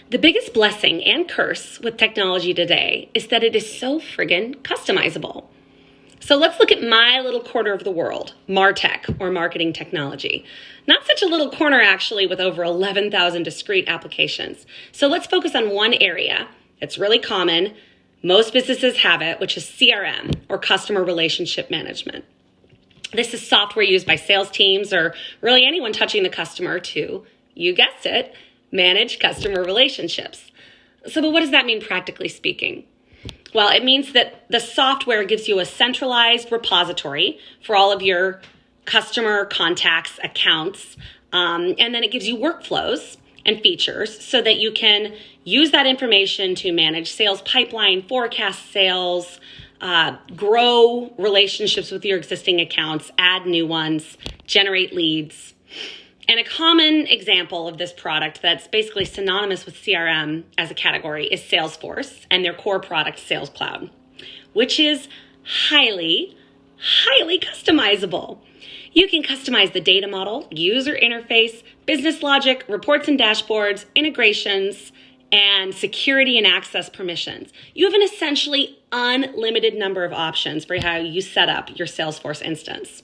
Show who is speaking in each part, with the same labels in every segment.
Speaker 1: The biggest blessing and curse with technology today is that it is so friggin' customizable. So let's look at my little corner of the world, MarTech, or marketing technology. Not such a little corner, actually, with over 11,000 discrete applications. So let's focus on one area that's really common. Most businesses have it, which is CRM, or customer relationship management. This is software used by sales teams or really anyone touching the customer to, you guessed it, manage customer relationships. But what does that mean practically speaking? Well, it means that the software gives you a centralized repository for all of your customer contacts, accounts, and then it gives you workflows and features so that you can use that information to manage sales pipeline, forecast sales, grow relationships with your existing accounts, add new ones, generate leads. And a common example of this product that's basically synonymous with CRM as a category is Salesforce and their core product, Sales Cloud, which is highly customizable. You can customize the data model, user interface, business logic, reports and dashboards, integrations, and security and access permissions. You have an essentially unlimited number of options for how you set up your Salesforce instance.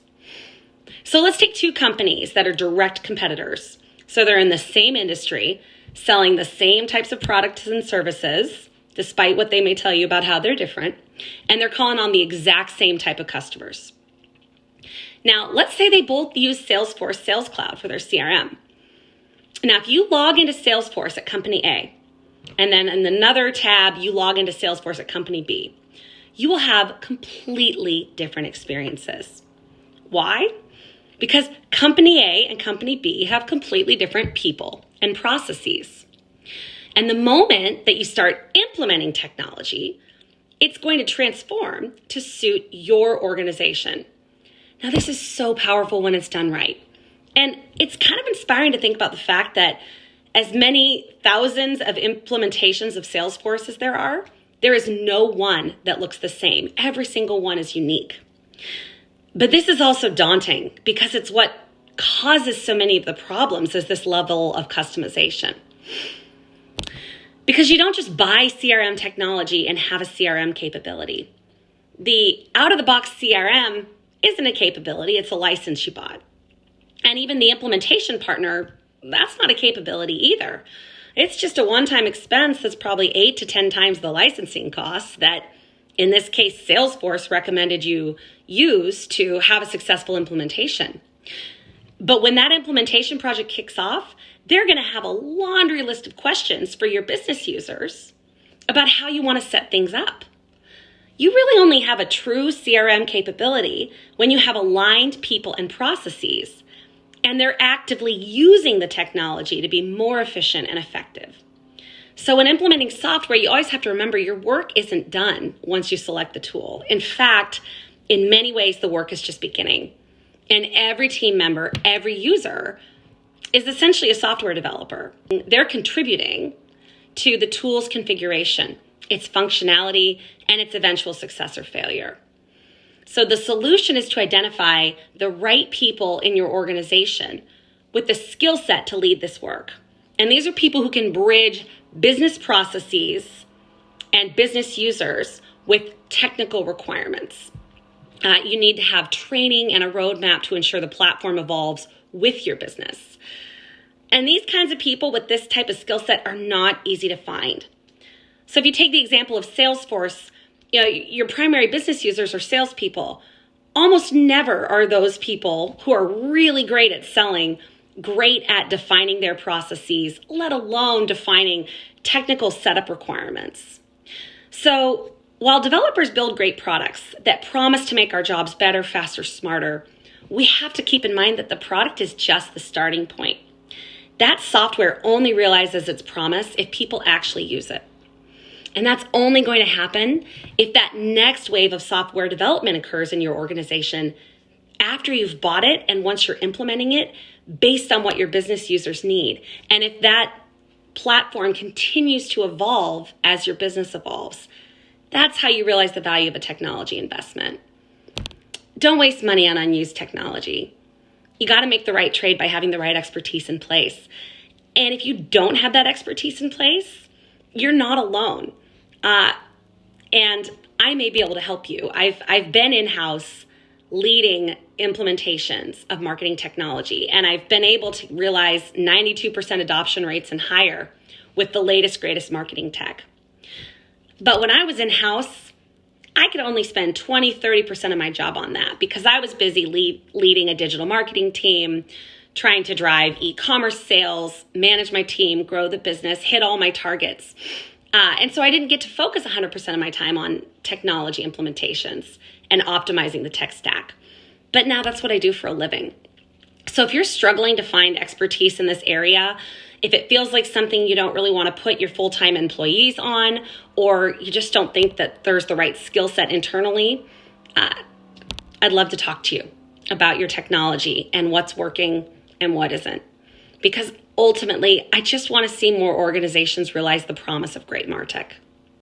Speaker 1: So let's take two companies that are direct competitors. So they're in the same industry, selling the same types of products and services, despite what they may tell you about how they're different, and they're calling on the exact same type of customers. Now, let's say they both use Salesforce Sales Cloud for their CRM. Now, if you log into Salesforce at company A, and then in another tab, you log into Salesforce at company B, you will have completely different experiences. Why? Because company A and company B have completely different people and processes. And the moment that you start implementing technology, it's going to transform to suit your organization. Now, this is so powerful when it's done right. And it's kind of inspiring to think about the fact that as many thousands of implementations of Salesforce as there is no one that looks the same. Every single one is unique. But this is also daunting because it's what causes so many of the problems is this level of customization. Because you don't just buy CRM technology and have a CRM capability. The out-of-the-box CRM isn't a capability, it's a license you bought. And even the implementation partner, that's not a capability either. It's just a one-time expense that's probably 8 to 10 times the licensing costs that, in this case, Salesforce recommended you use to have a successful implementation. But when that implementation project kicks off, they're going to have a laundry list of questions for your business users about how you want to set things up. You really only have a true CRM capability when you have aligned people and processes, and they're actively using the technology to be more efficient and effective. So when implementing software, you always have to remember your work isn't done once you select the tool. In fact, in many ways, the work is just beginning. And every team member, every user is essentially a software developer. They're contributing to the tool's configuration, its functionality, and its eventual success or failure. So the solution is to identify the right people in your organization with the skill set to lead this work. And these are people who can bridge business processes and business users with technical requirements. You need to have training and a roadmap to ensure the platform evolves with your business. And these kinds of people with this type of skill set are not easy to find. So if you take the example of Salesforce, your primary business users are salespeople. Almost never are those people who are really great at selling, great at defining their processes, let alone defining technical setup requirements. So while developers build great products that promise to make our jobs better, faster, smarter, we have to keep in mind that the product is just the starting point. That software only realizes its promise if people actually use it. And that's only going to happen if that next wave of software development occurs in your organization after you've bought it and once you're implementing it based on what your business users need. And if that platform continues to evolve as your business evolves, that's how you realize the value of a technology investment. Don't waste money on unused technology. You got to make the right trade by having the right expertise in place. And if you don't have that expertise in place, you're not alone. And I may be able to help you. I've been in-house leading implementations of marketing technology, and I've been able to realize 92% adoption rates and higher with the latest, greatest marketing tech. But when I was in-house, I could only spend 20-30% of my job on that because I was busy leading a digital marketing team, trying to drive e-commerce sales, manage my team, grow the business, hit all my targets. And so I didn't get to focus 100% of my time on technology implementations and optimizing the tech stack. But now that's what I do for a living. So if you're struggling to find expertise in this area, if it feels like something you don't really want to put your full-time employees on, or you just don't think that there's the right skill set internally, I'd love to talk to you about your technology and what's working and what isn't. Because ultimately, I just want to see more organizations realize the promise of great MarTech.